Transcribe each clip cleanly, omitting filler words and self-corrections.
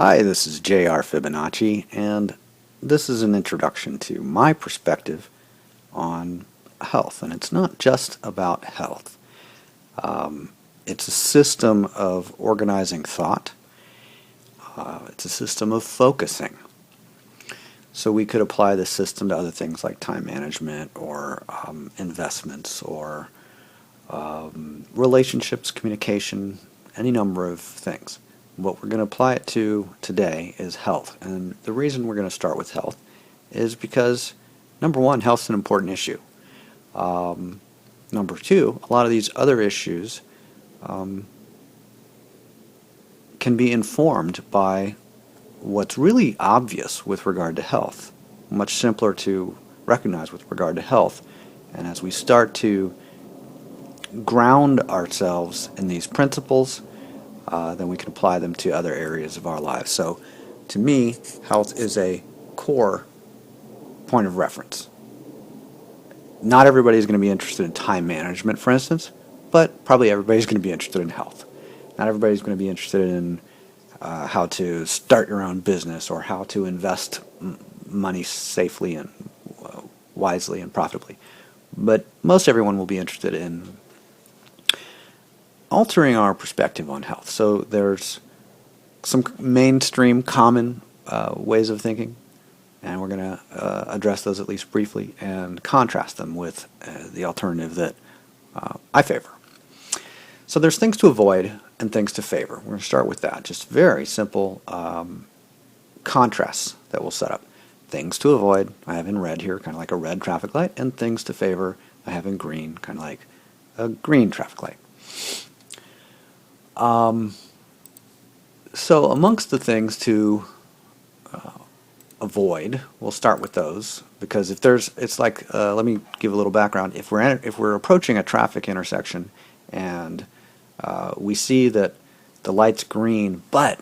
Hi, this is J.R. Fibonacci, and this is an introduction to my perspective on health. And it's not just about health. It's a system of organizing thought. It's a system of focusing. So we could apply this system to other things like time management or investments or relationships, communication, any number of things. What we're going to apply it to today is health. And the reason we're going to start with health is because, number one, health's an important issue. Number two, a lot of these other issues can be informed by what's really obvious with regard to health, much simpler to recognize with regard to health. And as we start to ground ourselves in these principles, then we can apply them to other areas of our lives. So, to me, health is a core point of reference. Not everybody is going to be interested in time management, for instance, but probably everybody's going to be interested in health. Not everybody's going to be interested in how to start your own business or how to invest money safely and wisely and profitably. But most everyone will be interested in altering our perspective on health. So there's some mainstream common ways of thinking, and we're going to address those at least briefly and contrast them with the alternative that I favor. So there's things to avoid and things to favor. We're going to start with that. Just very simple contrasts that we'll set up. Things to avoid, I have in red here, kind of like a red traffic light, and things to favor, I have in green, kind of like a green traffic light. So amongst the things to avoid, we'll start with those, because if there's, it's like, let me give a little background. If we're approaching a traffic intersection and we see that the light's green, but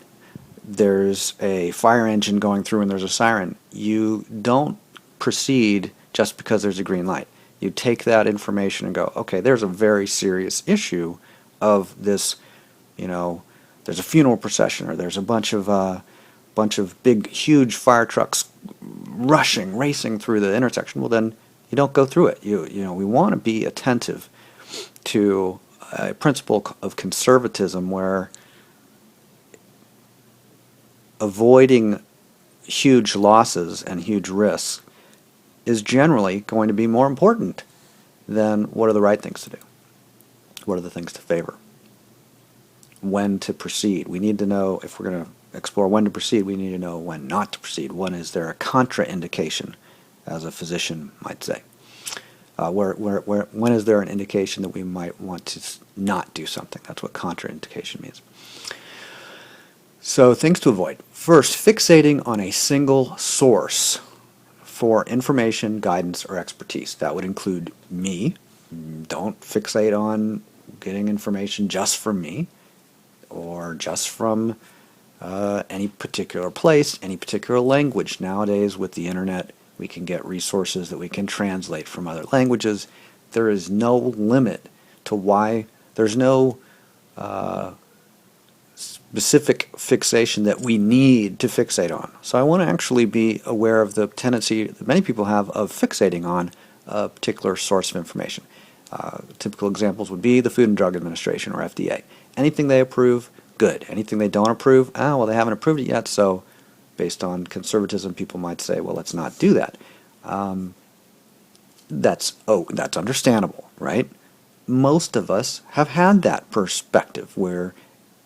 there's a fire engine going through and there's a siren, you don't proceed just because there's a green light. You take that information and go, okay, there's a very serious issue of this. There's a funeral procession, or there's a bunch of big, huge fire trucks racing through the intersection. Well, then you don't go through it. We want to be attentive to a principle of conservatism, where avoiding huge losses and huge risks is generally going to be more important than what are the right things to do. What are the things to favor? When to proceed. We need to know, if we're going to explore when to proceed, we need to know when not to proceed. When is there a contraindication, as a physician might say? When is there an indication that we might want to not do something? That's what contraindication means. So, things to avoid. First, fixating on a single source for information, guidance, or expertise. That would include me. Don't fixate on getting information just from me, or just from any particular place, any particular language. Nowadays, with the internet, we can get resources that we can translate from other languages. There is no limit to why. There's no specific fixation that we need to fixate on. So I want to actually be aware of the tendency that many people have of fixating on a particular source of information. Typical examples would be the Food and Drug Administration, or FDA. Anything they approve, good. Anything they don't approve, well, they haven't approved it yet, so based on conservatism, people might say, well, let's not do that. That's understandable, right? Most of us have had that perspective where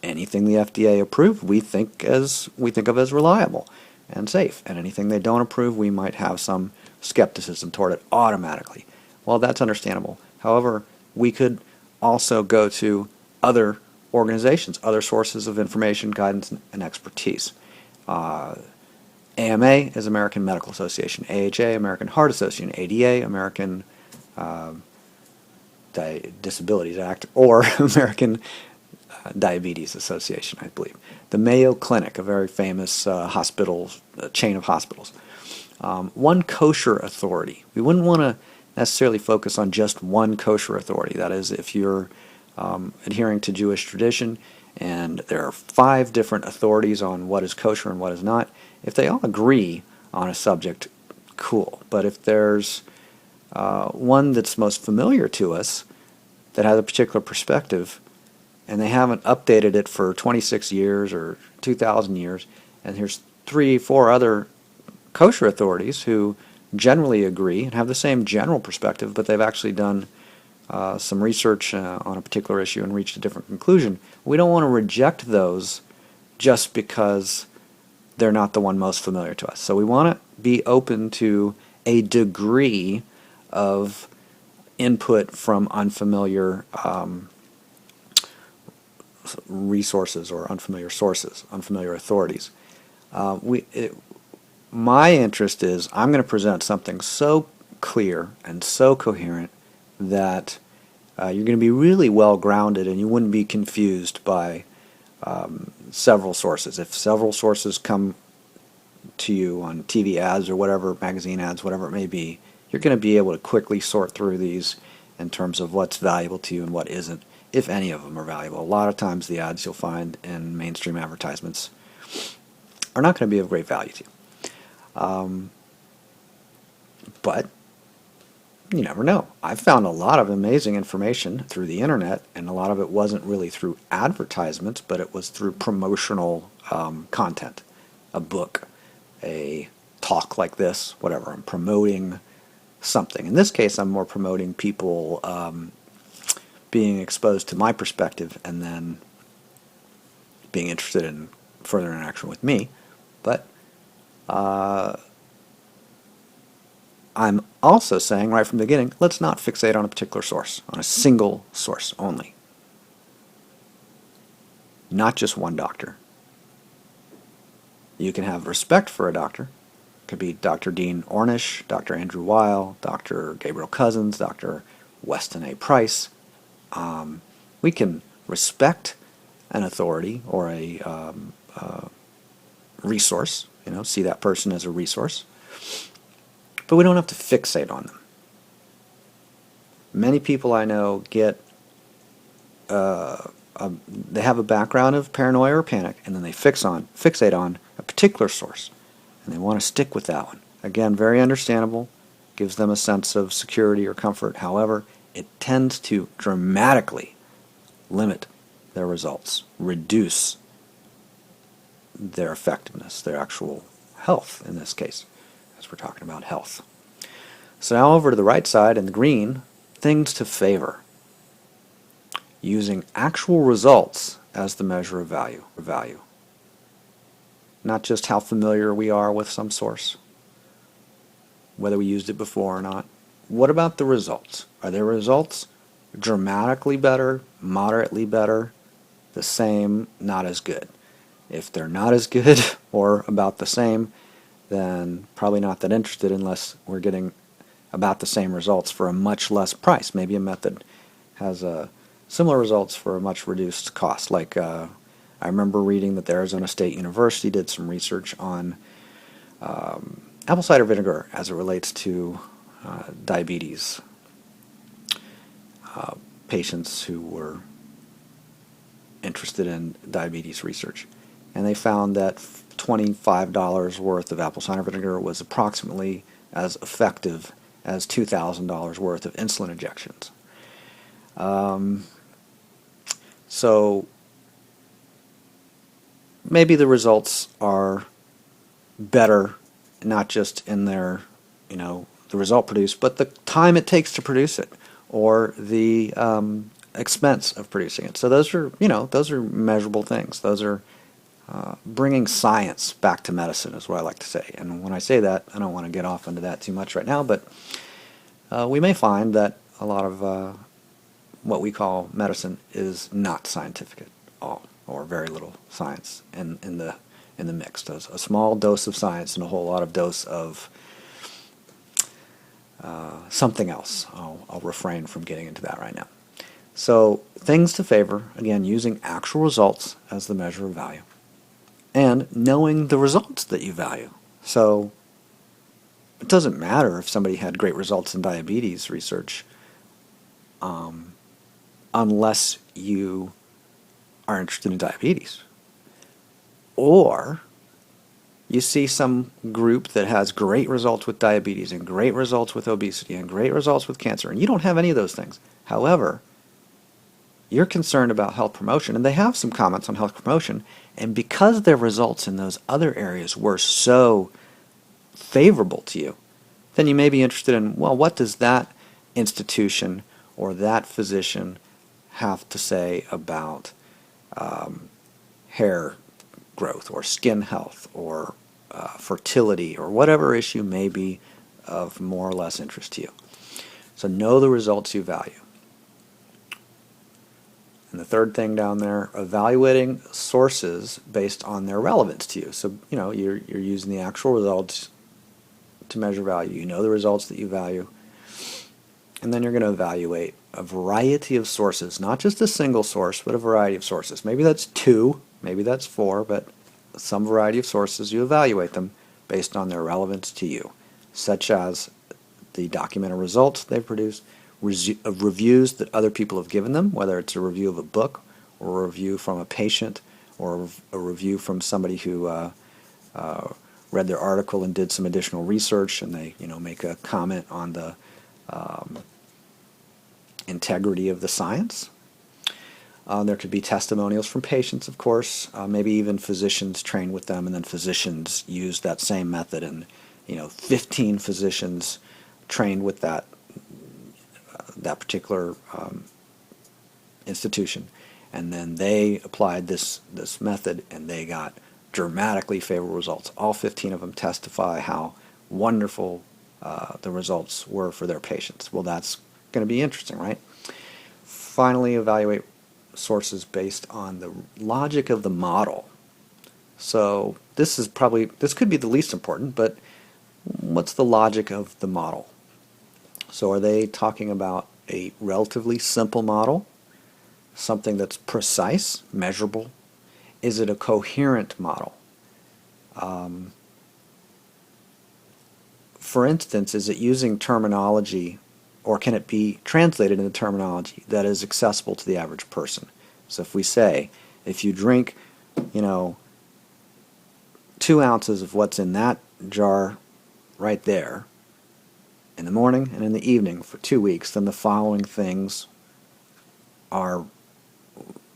anything the FDA approved, we think of as reliable and safe, and anything they don't approve, we might have some skepticism toward it automatically. Well, that's understandable. However, we could also go to other organizations, other sources of information, guidance, and expertise. AMA is American Medical Association, AHA, American Heart Association, ADA, American Disabilities Act, or American Diabetes Association, I believe. The Mayo Clinic, a very famous chain of hospitals. One kosher authority. We wouldn't want to necessarily focus on just one kosher authority. That is, if you're adhering to Jewish tradition and there are 5 different authorities on what is kosher and what is not. If they all agree on a subject, cool. But if there's one that's most familiar to us that has a particular perspective, and they haven't updated it for 26 years or 2,000 years, and here's 3, 4 other kosher authorities who generally agree and have the same general perspective, but they've actually done some research on a particular issue and reached a different conclusion. We don't want to reject those just because they're not the one most familiar to us. So we want to be open to a degree of input from unfamiliar resources or unfamiliar sources, unfamiliar authorities. My interest is I'm going to present something so clear and so coherent that you're going to be really well grounded and you wouldn't be confused by several sources. If several sources come to you on TV ads or whatever, magazine ads, whatever it may be, you're going to be able to quickly sort through these in terms of what's valuable to you and what isn't, if any of them are valuable. A lot of times the ads you'll find in mainstream advertisements are not going to be of great value to you. But you never know. I've found a lot of amazing information through the internet, and a lot of it wasn't really through advertisements, but it was through promotional content. A book, a talk like this, whatever. I'm promoting something. In this case, I'm more promoting people being exposed to my perspective and then being interested in further interaction with me. But I'm also saying right from the beginning, let's not fixate on a particular source, on a single source only. Not just one doctor. You can have respect for a doctor. It could be Dr. Dean Ornish, Dr. Andrew Weil, Dr. Gabriel Cousins, Dr. Weston A. Price. We can respect an authority or a resource, see that person as a resource. But we don't have to fixate on them. Many people I know get, they have a background of paranoia or panic, and then they fixate on a particular source, and they want to stick with that one. Again, very understandable, gives them a sense of security or comfort. However, it tends to dramatically limit their results, reduce their effectiveness, their actual health in this case, as we're talking about health. So now over to the right side in the green, things to favor. Using actual results as the measure of value. Not just how familiar we are with some source, whether we used it before or not. What about the results? Are their results dramatically better, moderately better, the same, not as good? If they're not as good or about the same, then probably not that interested unless we're getting about the same results for a much less price. Maybe a method has similar results for a much reduced cost. Like I remember reading that the Arizona State University did some research on apple cider vinegar as it relates to diabetes patients who were interested in diabetes research. And they found that $25 worth of apple cider vinegar was approximately as effective as $2,000 worth of insulin injections. So maybe the results are better, not just in their, the result produced, but the time it takes to produce it, or the expense of producing it. So those are measurable things. Those are bringing science back to medicine is what I like to say. And when I say that, I don't want to get off into that too much right now, but we may find that a lot of what we call medicine is not scientific at all, or very little science in the mix. There's a small dose of science and a whole lot of dose of something else. I'll refrain from getting into that right now. So things to favor, again, using actual results as the measure of value, and knowing the results that you value. So it doesn't matter if somebody had great results in diabetes research unless you are interested in diabetes. Or you see some group that has great results with diabetes and great results with obesity and great results with cancer, and you don't have any of those things. However, you're concerned about health promotion, and they have some comments on health promotion, and because their results in those other areas were so favorable to you, then you may be interested in, well, what does that institution or that physician have to say about hair growth or skin health or fertility or whatever issue may be of more or less interest to you. So know the results you value. And the third thing down there, evaluating sources based on their relevance to you. So, you're using the actual results to measure value. You know the results that you value. And then you're going to evaluate a variety of sources, not just a single source, but a variety of sources. Maybe that's 2, maybe that's 4, but some variety of sources. You evaluate them based on their relevance to you, such as the documented results they've produced, reviews that other people have given them, whether it's a review of a book or a review from a patient or a review from somebody who read their article and did some additional research, and they make a comment on the integrity of the science. There could be testimonials from patients, of course, maybe even physicians trained with them, and then physicians use that same method, and 15 physicians trained with that particular institution, and then they applied this method, and they got dramatically favorable results. All 15 of them testify how wonderful the results were for their patients. Well, that's going to be interesting, right? Finally, evaluate sources based on the logic of the model. So this could be the least important, but what's the logic of the model? So are they talking about a relatively simple model, something that's precise, measurable? Is it a coherent model? For instance, is it using terminology, or can it be translated into terminology that is accessible to the average person? So if we say, if you drink, 2 ounces of what's in that jar right there, in the morning and in the evening for 2 weeks, then the following things are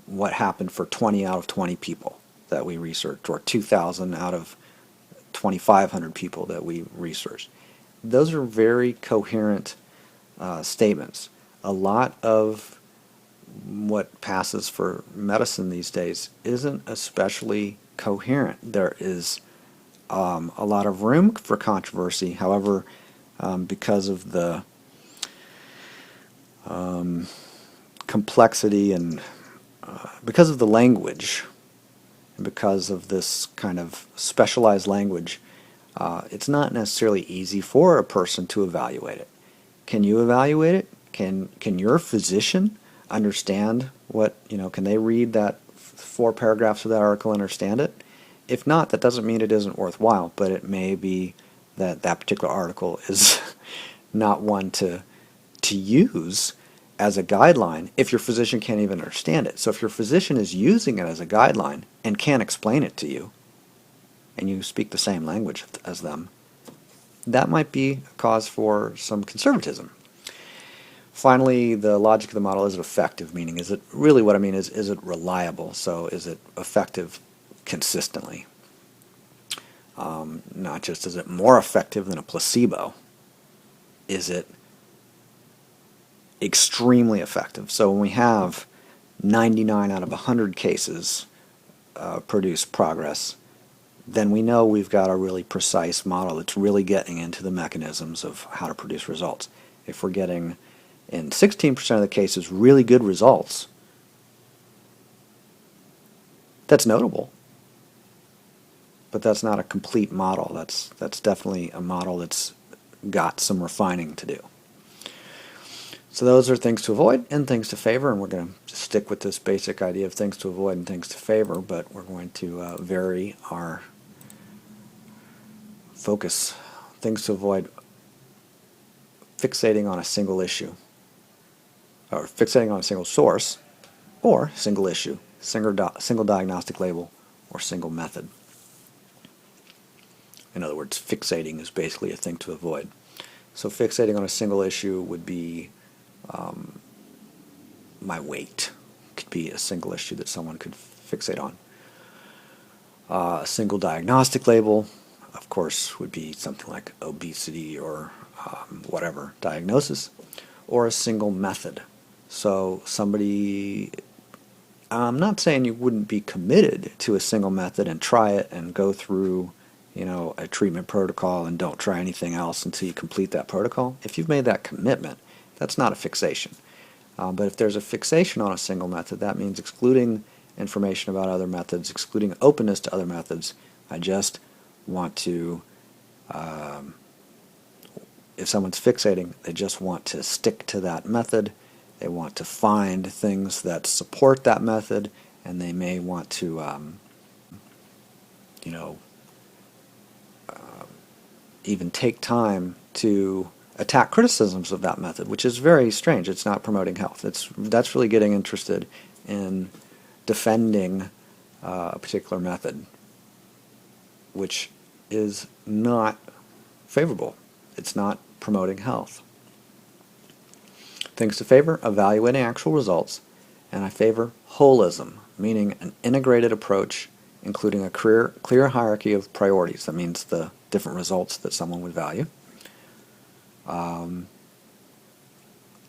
what happened for 20 out of 20 people that we researched, or 2,000 out of 2,500 people that we researched. Those are very coherent statements. A lot of what passes for medicine these days isn't especially coherent. There is a lot of room for controversy. However, because of the complexity and because of the language, and because of this kind of specialized language, it's not necessarily easy for a person to evaluate it. Can you evaluate it? Can your physician understand what, can they read that 4 paragraphs of that article and understand it? If not, that doesn't mean it isn't worthwhile, but it may be that that particular article is not one to use as a guideline if your physician can't even understand it. So if your physician is using it as a guideline and can't explain it to you, and you speak the same language as them, that might be a cause for some conservatism. Finally, the logic of the model, is it effective? Meaning, is it really, what I mean is it reliable? So is it effective consistently? Not just is it more effective than a placebo, is it extremely effective? So when we have 99 out of 100 cases produce progress, then we know we've got a really precise model that's really getting into the mechanisms of how to produce results. If we're getting, in 16% of the cases, really good results, that's notable. But that's not a complete model. That's definitely a model that's got some refining to do. So those are things to avoid and things to favor, and we're going to stick with this basic idea of things to avoid and things to favor, but we're going to vary our focus. Things to avoid: fixating on a single issue, or fixating on a single source, or single issue, single diagnostic label, or single method. In other words, fixating is basically a thing to avoid. So fixating on a single issue would be my weight. Could be a single issue that someone could fixate on. A single diagnostic label, of course, would be something like obesity or whatever diagnosis, or a single method. So somebody, I'm not saying you wouldn't be committed to a single method and try it and go through, a treatment protocol and don't try anything else until you complete that protocol. If you've made that commitment, that's not a fixation. But if there's a fixation on a single method, that means excluding information about other methods, excluding openness to other methods. I just want to, if someone's fixating, they just want to stick to that method. They want to find things that support that method, and they may want to, even take time to attack criticisms of that method, which is very strange. It's not promoting health. That's really getting interested in defending a particular method, which is not favorable. It's not promoting health. Things to favor: evaluating actual results, and I favor holism, meaning an integrated approach, including a clear hierarchy of priorities. That means the different results that someone would value. That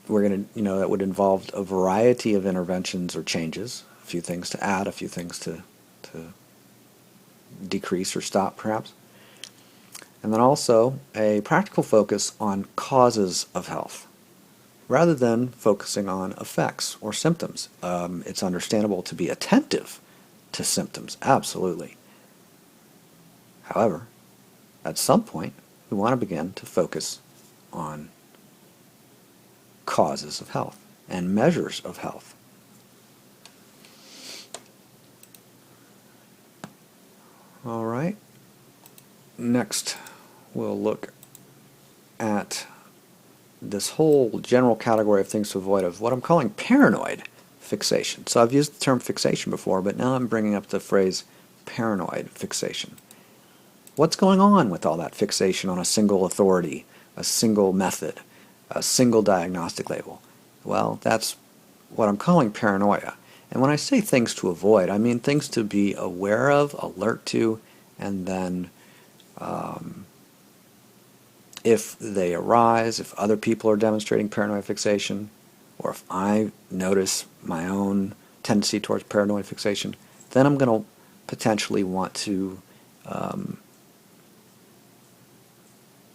would involve a variety of interventions or changes, a few things to add, a few things to decrease or stop, perhaps. And then also a practical focus on causes of health, rather than focusing on effects or symptoms. It's understandable to be attentive to symptoms, absolutely. However, at some point, we want to begin to focus on causes of health and measures of health. All right. Next, we'll look at this whole general category of things to avoid of what I'm calling paranoid fixation. So I've used the term fixation before, but now I'm bringing up the phrase paranoid fixation. What's going on with all that fixation on a single authority, a single method, a single diagnostic label? Well, that's what I'm calling paranoia. And when I say things to avoid, I mean things to be aware of, alert to, and then if they arise, if other people are demonstrating paranoid fixation, or if I notice my own tendency towards paranoid fixation, then I'm going to potentially want to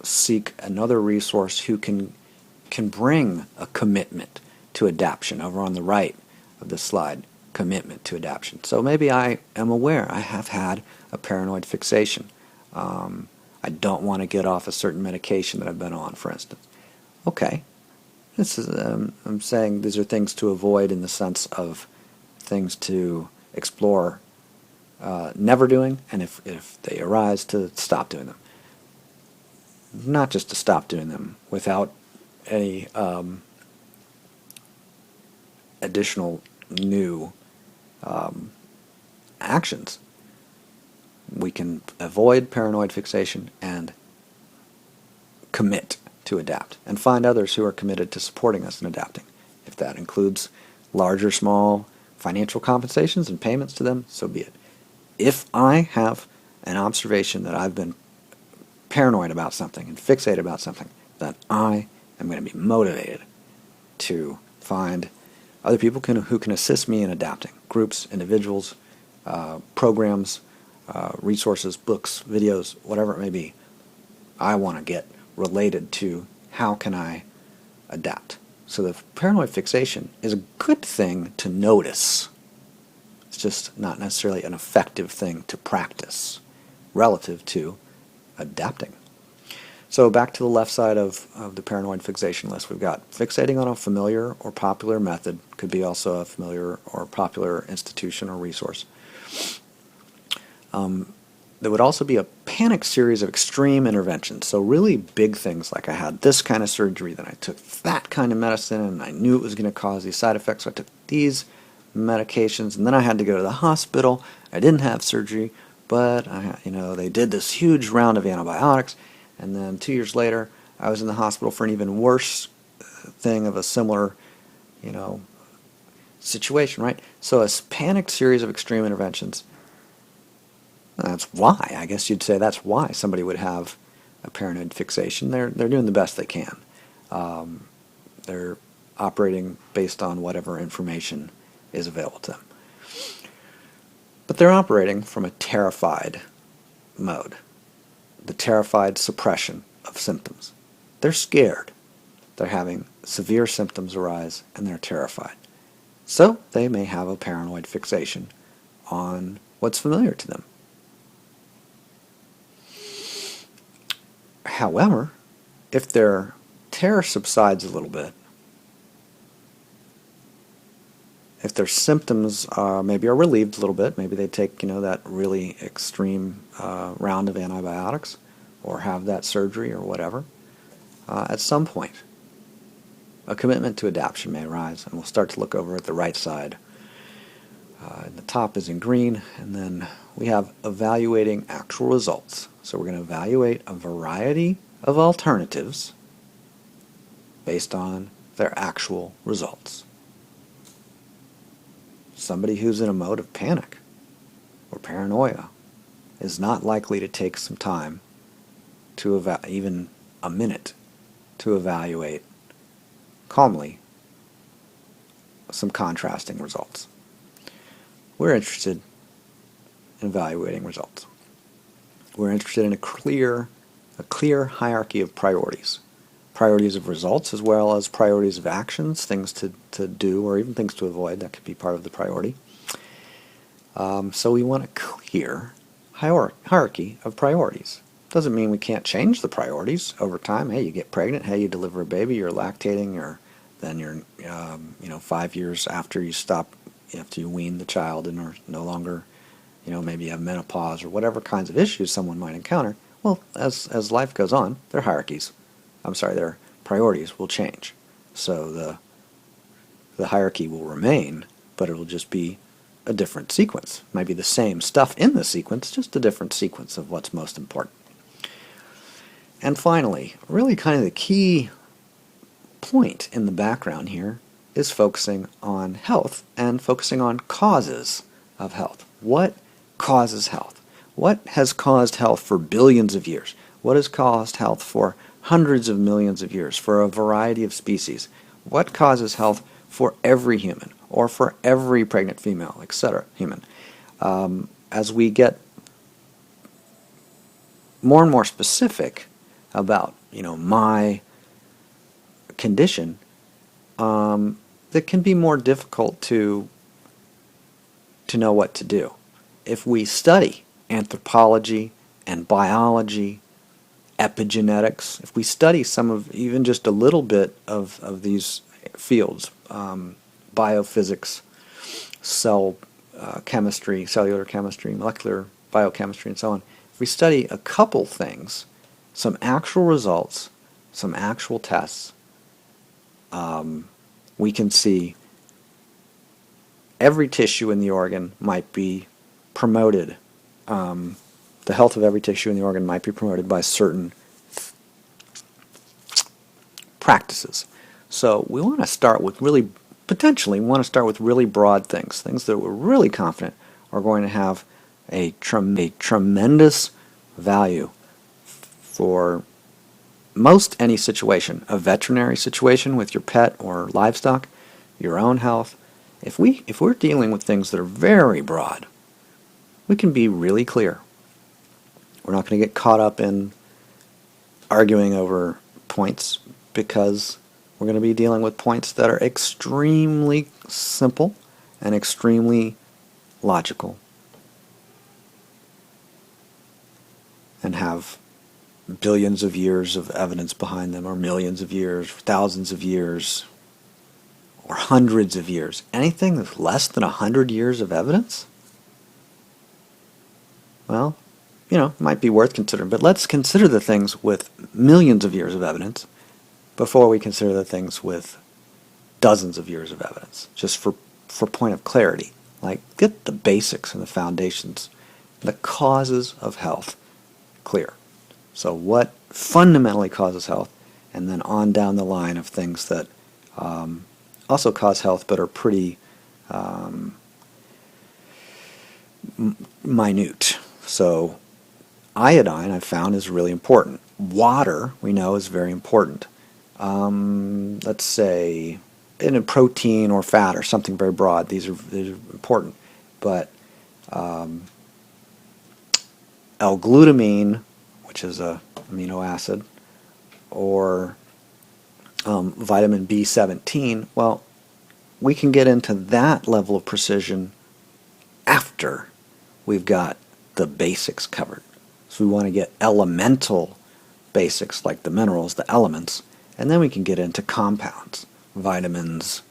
seek another resource who can bring a commitment to adaptation. Over on the right of the slide, commitment to adaptation. So maybe I am aware I have had a paranoid fixation. I don't want to get off a certain medication that I've been on, for instance. Okay, this is I'm saying these are things to avoid in the sense of things to explore never doing, and if they arise, to stop doing them. Not just to stop doing them without any additional new actions. We can avoid paranoid fixation and commit to adapt, and find others who are committed to supporting us in adapting. If that includes large or small financial compensations and payments to them, so be it. If I have an observation that I've been paranoid about something and fixated about something, then I am going to be motivated to find other people who can assist me in adapting. Groups, individuals, programs, resources, books, videos, whatever it may be. I want to get related to how can I adapt. So the paranoid fixation is a good thing to notice. It's just not necessarily an effective thing to practice relative to adapting. So back to the left side of the paranoid fixation list, we've got fixating on a familiar or popular method, could be also a familiar or popular institution or resource. There would also be a panic series of extreme interventions, so really big things like I had this kind of surgery, then I took that kind of medicine, and I knew it was going to cause these side effects, so I took these medications, and then I had to go to the hospital. I didn't have surgery, but they did this huge round of antibiotics, and then 2 years later, I was in the hospital for an even worse thing of a similar, you know, situation, right? So a panicked series of extreme interventions. That's why, I guess you'd say that's why somebody would have a paranoid fixation. They're doing the best they can. They're operating based on whatever information is available to them. But they're operating from a terrified mode, the terrified suppression of symptoms. They're scared. They're having severe symptoms arise, and they're terrified. So they may have a paranoid fixation on what's familiar to them. However, if their terror subsides a little bit, if their symptoms maybe are relieved a little bit, maybe they take that really extreme round of antibiotics or have that surgery or whatever, at some point a commitment to adaptation may arise, and we'll start to look over at the right side. And the top is in green, and then we have evaluating actual results. So we're going to evaluate a variety of alternatives based on their actual results. Somebody who's in a mode of panic or paranoia is not likely to take some time to even a minute to evaluate calmly some contrasting results. We're interested in evaluating results. We're interested in a clear hierarchy of priorities. Priorities of results as well as priorities of actions, things to do or even things to avoid. That could be part of the priority. So we want a clear hierarchy of priorities. Doesn't mean we can't change the priorities over time. Hey, you get pregnant. Hey, you deliver a baby. You're lactating. Then you're 5 years after you stop, after you wean the child and are no longer, maybe you have menopause or whatever kinds of issues someone might encounter. Well, as life goes on, their priorities will change. So the hierarchy will remain, but it will just be a different sequence. It might be the same stuff in the sequence, just a different sequence of what's most important. And finally, really kind of the key point in the background here is focusing on health and focusing on causes of health. What causes health? What has caused health for billions of years? What has caused health for hundreds of millions of years, for a variety of species? What causes health for every human, or for every pregnant female, etc., human? As we get more and more specific about, my condition, that can be more difficult to know what to do. If we study anthropology and biology, epigenetics, if we study some of, even just a little bit of these fields, biophysics, cell chemistry, cellular chemistry, molecular biochemistry, and so on, if we study a couple things, some actual results, some actual tests, we can see every tissue in the organ might be promoted. The health of every tissue in the organ might be promoted by certain practices. So we want to start with really broad things that we're really confident are going to have a tremendous value for most any situation, a veterinary situation with your pet or livestock, your own health. If we're dealing with things that are very broad, we can be really clear. We're not going to get caught up in arguing over points, because we're going to be dealing with points that are extremely simple and extremely logical and have billions of years of evidence behind them, or millions of years, thousands of years, or hundreds of years. Anything that's less than 100 years of evidence, well, might be worth considering. But let's consider the things with millions of years of evidence before we consider the things with dozens of years of evidence, just for for point of clarity. Like, get the basics and the foundations, the causes of health clear. So what fundamentally causes health, and then on down the line of things that also cause health but are pretty minute. So iodine, I've found, is really important. Water, we know, is very important. Let's say in a protein or fat or something very broad, these are important. But L-glutamine, which is a amino acid, or vitamin B17, well, we can get into that level of precision after we've got the basics covered. So we want to get elemental basics like the minerals, the elements, and then we can get into compounds, vitamins,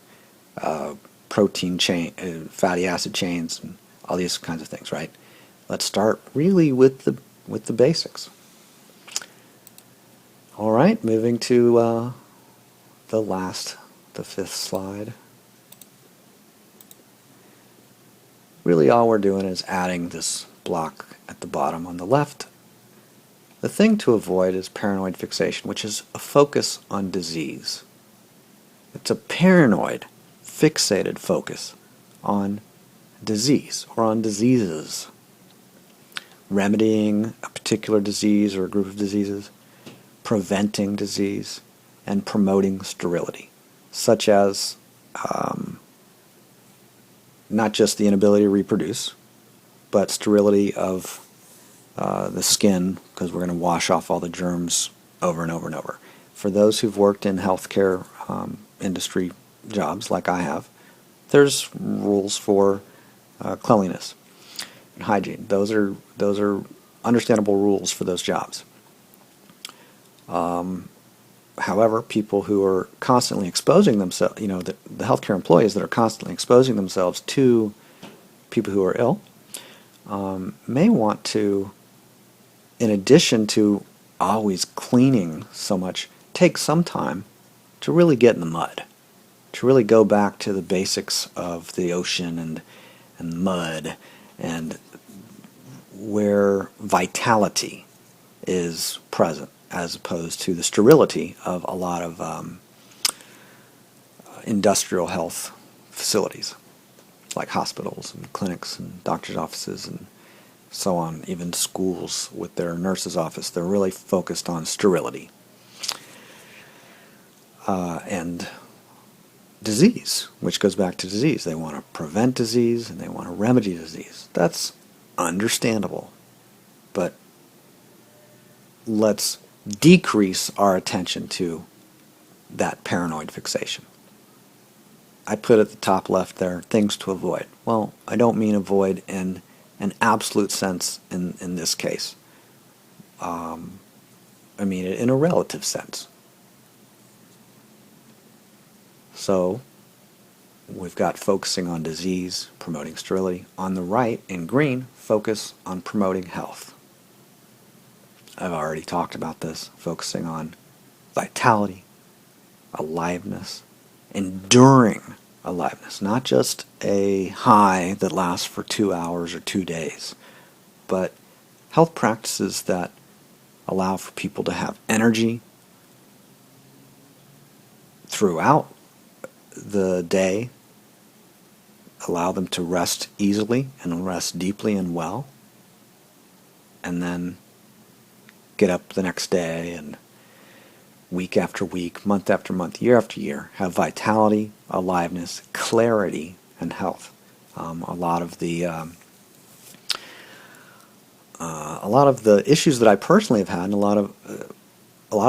protein chain, fatty acid chains, and all these kinds of things, right? Let's start really with the basics. All right, moving to the fifth slide. Really all we're doing is adding this block at the bottom on the left. The thing to avoid is paranoid fixation, which is a focus on disease. It's a paranoid, fixated focus on disease or on diseases. Remedying a particular disease or a group of diseases, preventing disease, and promoting sterility, such as not just the inability to reproduce, but sterility of the skin, because we're going to wash off all the germs over and over and over. For those who've worked in healthcare industry jobs like I have, there's rules for cleanliness and hygiene. Those are understandable rules for those jobs. However, people who are constantly exposing themselves, the healthcare employees that are constantly exposing themselves to people who are ill, may want to, in addition to always cleaning so much, take some time to really get in the mud, to really go back to the basics of the ocean and mud, and where vitality is present, as opposed to the sterility of a lot of industrial health facilities, like hospitals and clinics and doctors' offices and so on, even schools with their nurse's office. They're really focused on sterility and disease, which goes back to disease. They want to prevent disease and they want to remedy disease. That's understandable, but let's decrease our attention to that paranoid fixation. I put at the top left there, things to avoid. Well, I don't mean avoid in an absolute sense in this case. I mean it in a relative sense. So we've got focusing on disease, promoting sterility. On the right, in green, focus on promoting health. I've already talked about this, focusing on vitality, aliveness, enduring aliveness, not just a high that lasts for 2 hours or 2 days, but health practices that allow for people to have energy throughout the day, allow them to rest easily and rest deeply and well, and then get up the next day and week after week, month after month, year after year, have vitality, aliveness, clarity, and health. A lot of the issues that I personally have had, and a lot of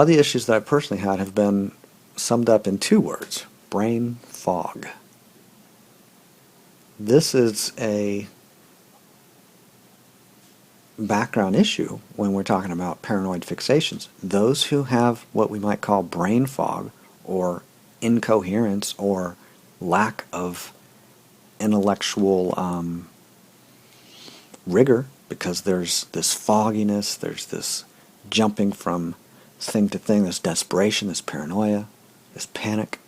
the issues that I personally had have been summed up in 2 words: brain fog. This is a background issue when we're talking about paranoid fixations. Those who have what we might call brain fog, or incoherence, or lack of intellectual rigor, because there's this fogginess, there's this jumping from thing to thing, this desperation, this paranoia, this panic.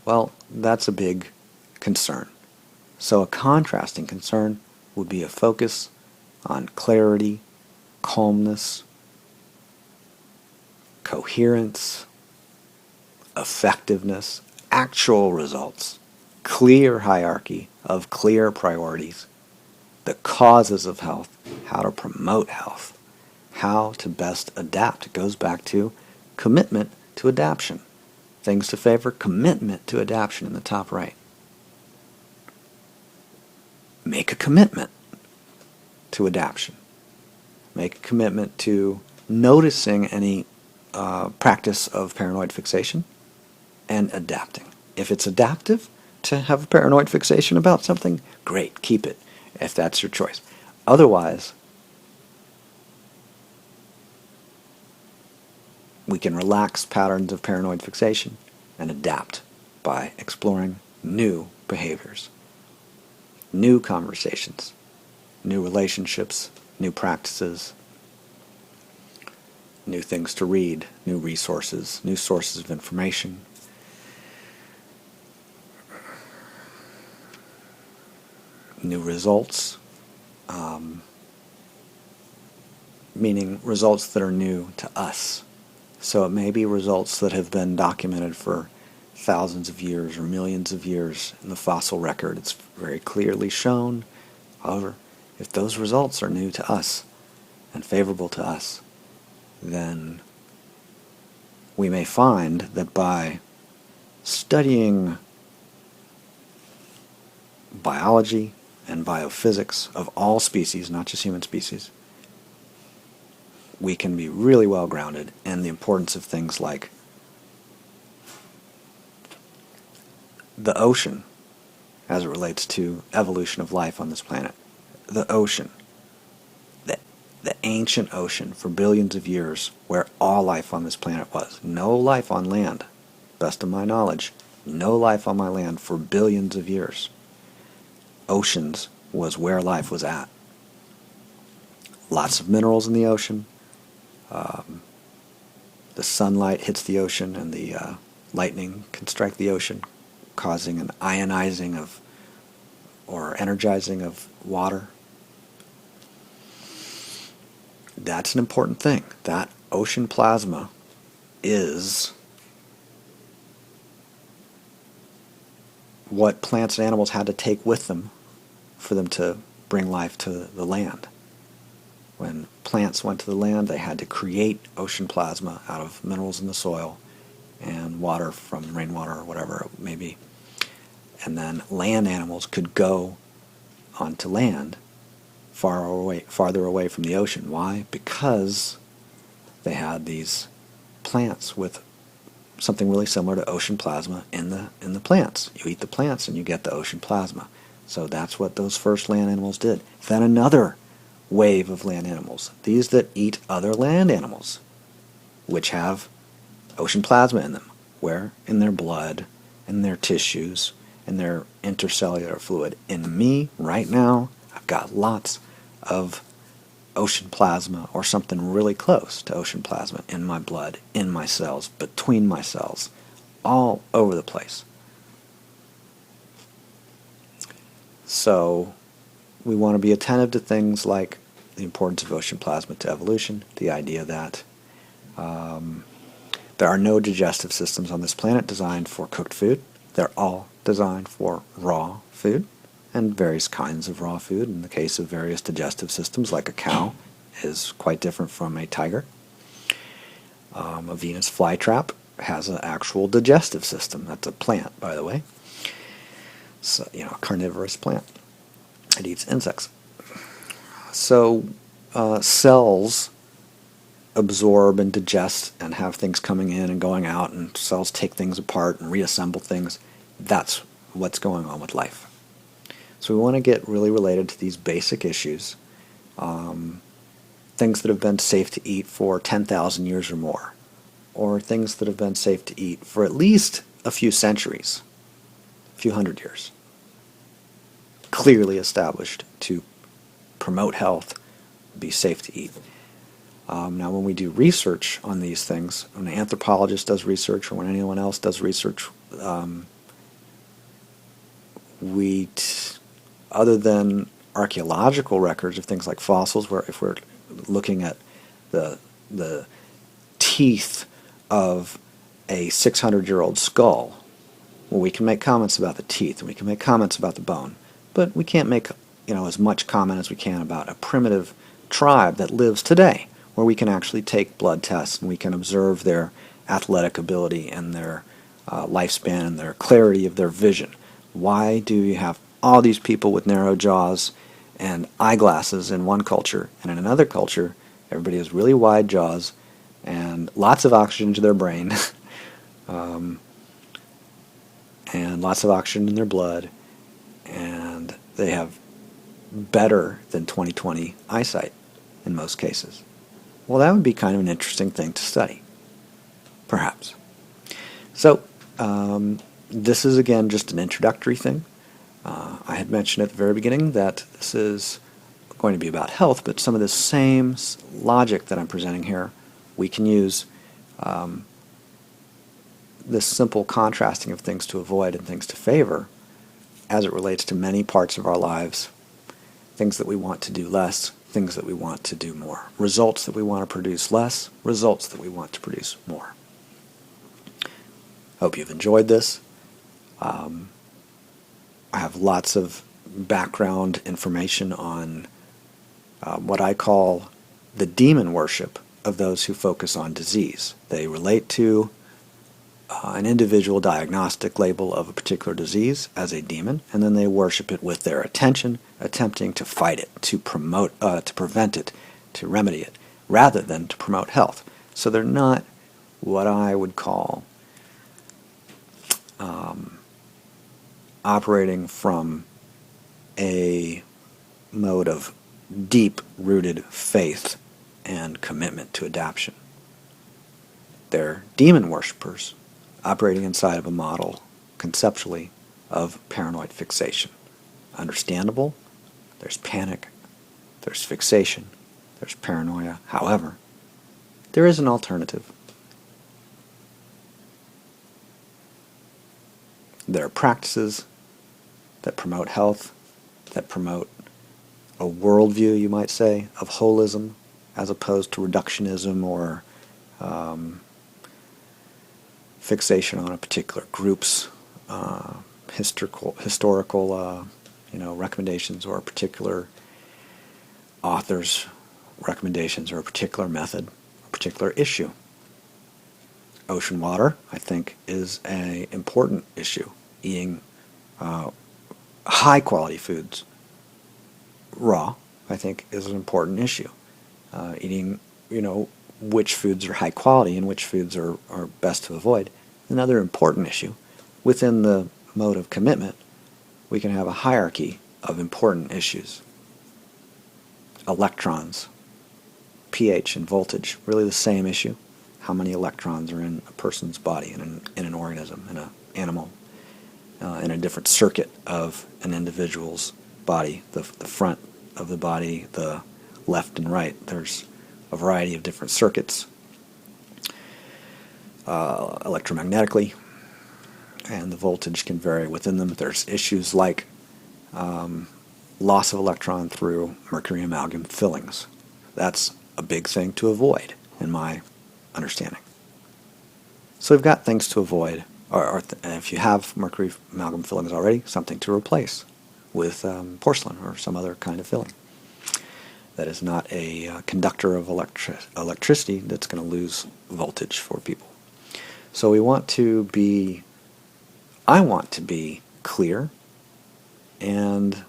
Well, that's a big concern. So a contrasting concern would be a focus on clarity, calmness, coherence, effectiveness, actual results, clear hierarchy of clear priorities, the causes of health, how to promote health, how to best adapt. It goes back to commitment to adaptation. Things to favor, commitment to adaptation in the top right. Make a commitment to adaptation. Make a commitment to noticing any practice of paranoid fixation and adapting. If it's adaptive to have a paranoid fixation about something, great, keep it, if that's your choice. Otherwise, we can relax patterns of paranoid fixation and adapt by exploring new behaviors, new conversations, new relationships, new practices, new things to read, new resources, new sources of information. New results, meaning results that are new to us. So it may be results that have been documented for thousands of years or millions of years in the fossil record. It's very clearly shown. However, if those results are new to us and favorable to us, then we may find that by studying biology and biophysics of all species, not just human species, we can be really well grounded in the importance of things like the ocean as it relates to evolution of life on this planet. The ocean, the ancient ocean for billions of years where all life on this planet was. No life on land, best of my knowledge, no life on my land for billions of years. Oceans was where life was at. Lots of minerals in the ocean. The sunlight hits the ocean and the lightning can strike the ocean, causing an ionizing of or energizing of water. That's an important thing. That ocean plasma is what plants and animals had to take with them for them to bring life to the land. When plants went to the land, they had to create ocean plasma out of minerals in the soil and water from rainwater or whatever it may be. And then land animals could go onto land farther away from the ocean. Why? Because they had these plants with something really similar to ocean plasma in the plants. You eat the plants and you get the ocean plasma. So that's what those first land animals did. Then another wave of land animals, these that eat other land animals, which have ocean plasma in them, where in their blood, in their tissues, in their intercellular fluid. In me, right now, I've got lots of ocean plasma or something really close to ocean plasma in my blood, in my cells, between my cells, all over the place. So we want to be attentive to things like the importance of ocean plasma to evolution, the idea that there are no digestive systems on this planet designed for cooked food. They're all designed for raw food and various kinds of raw food. In the case of various digestive systems, like a cow is quite different from a tiger. A Venus flytrap has an actual digestive system. That's a plant, by the way. So, a carnivorous plant. It eats insects. So cells absorb and digest and have things coming in and going out, and cells take things apart and reassemble things. That's what's going on with life. So we want to get really related to these basic issues, things that have been safe to eat for 10,000 years or more, or things that have been safe to eat for at least a few centuries, a few hundred years. Clearly established to promote health, be safe to eat. Now, when we do research on these things, when an anthropologist does research or when anyone else does research, we other than archaeological records of things like fossils, where if we're looking at the teeth of a 600-year-old skull, well, we can make comments about the teeth and we can make comments about the bone, but we can't make as much comment as we can about a primitive tribe that lives today, where we can actually take blood tests and we can observe their athletic ability and their lifespan and their clarity of their vision. Why do you have all these people with narrow jaws and eyeglasses in one culture, and in another culture everybody has really wide jaws and lots of oxygen to their brain and lots of oxygen in their blood, and they have better than 20/20 eyesight in most cases? Well, that would be kind of an interesting thing to study, perhaps. So, this is again just an introductory thing. I had mentioned at the very beginning that this is going to be about health, but some of the same logic that I'm presenting here, we can use this simple contrasting of things to avoid and things to favor as it relates to many parts of our lives, things that we want to do less, things that we want to do more, results that we want to produce less, results that we want to produce more. Hope you've enjoyed this. I have lots of background information on what I call the demon worship of those who focus on disease. They relate to an individual diagnostic label of a particular disease as a demon, and then they worship it with their attention, attempting to fight it, to prevent it, to remedy it, rather than to promote health. So they're not what I would call operating from a mode of deep-rooted faith and commitment to adaptation. They're demon worshippers operating inside of a model, conceptually, of paranoid fixation. Understandable. There's panic. There's fixation. There's paranoia. However, there is an alternative. There are practices that promote health, that promote a worldview, you might say, of holism, as opposed to reductionism or fixation on a particular group's historical recommendations, or a particular author's recommendations, or a particular method, a particular issue. Ocean water, I think, is an important issue. Eating high-quality foods raw, I think, is an important issue. Eating, which foods are high quality and which foods are best to avoid, another important issue. Within the mode of commitment, we can have a hierarchy of important issues. Electrons, pH and voltage, really the same issue. How many electrons are in a person's body, in an organism, in an animal, in a different circuit of an individual's body, the front of the body, the left and right. There's a variety of different circuits electromagnetically, and the voltage can vary within them. There's issues like loss of electron through mercury amalgam fillings. That's a big thing to avoid, in my understanding. So we've got things to avoid, or if you have mercury amalgam fillings already, something to replace with porcelain or some other kind of filling that is not a conductor of electricity that's going to lose voltage for people. So I want to be clear and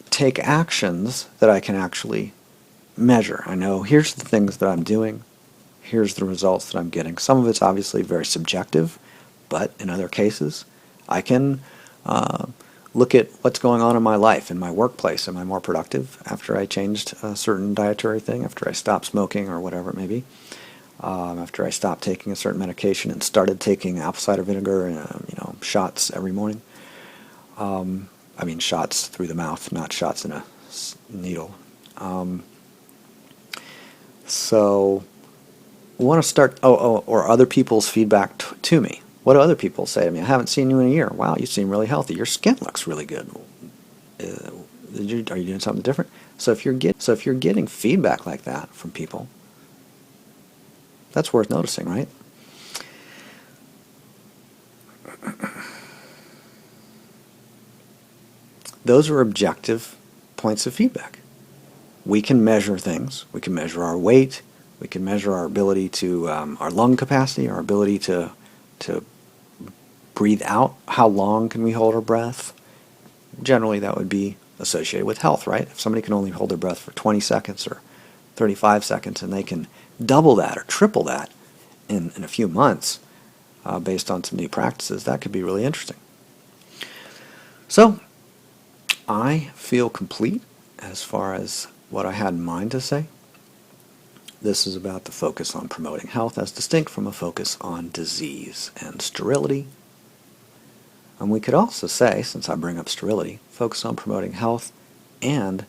take actions that I can actually measure. I know here's the things that I'm doing, here's the results that I'm getting. Some of it's obviously very subjective, but in other cases I can look at what's going on in my life, in my workplace. Am I more productive after I changed a certain dietary thing, after I stopped smoking or whatever it may be, after I stopped taking a certain medication and started taking apple cider vinegar and shots every morning? I mean shots through the mouth, not shots in a needle. So I want to start, or other people's feedback to me. What do other people say to me? I haven't seen you in a year. Wow, you seem really healthy. Your skin looks really good. Are you doing something different? So if you're getting feedback like that from people, that's worth noticing, right? Those are objective points of feedback. We can measure things. We can measure our weight. We can measure our ability to, our lung capacity, our ability to breathe out. How long can we hold our breath? Generally, that would be associated with health, right? If somebody can only hold their breath for 20 seconds or 35 seconds and they can double that or triple that in a few months based on some new practices, that could be really interesting. So, I feel complete as far as what I had in mind to say. This is about the focus on promoting health as distinct from a focus on disease and sterility. And we could also say, since I bring up sterility, focus on promoting health and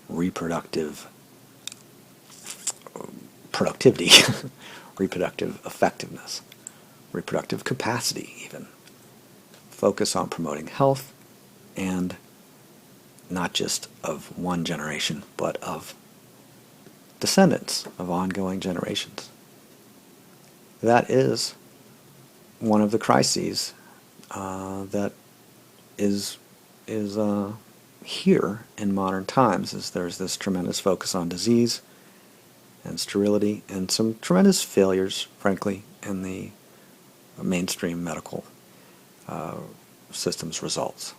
reproductive productivity, reproductive effectiveness, reproductive capacity even. Focus on promoting health and not just of one generation, but of descendants of ongoing generations. That is one of the crises that is here in modern times. Is there's this tremendous focus on disease and sterility and some tremendous failures, frankly, in the mainstream medical system's results.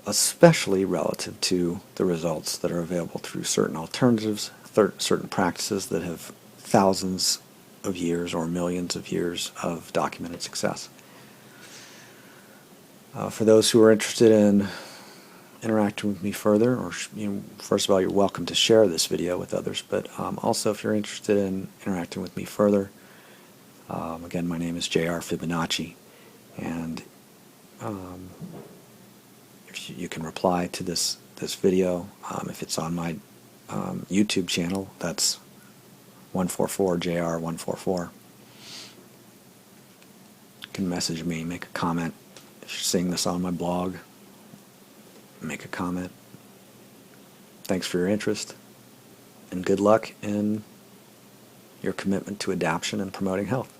Especially relative to the results that are available through certain alternatives, certain practices that have thousands of years or millions of years of documented success. For those who are interested in interacting with me further, or first of all, you're welcome to share this video with others, but also if you're interested in interacting with me further, again, my name is J.R. Fibonacci, and you can reply to this video. If it's on my YouTube channel, that's 144JR144. You can message me, make a comment. If you're seeing this on my blog, make a comment. Thanks for your interest, and good luck in your commitment to adaptation and promoting health.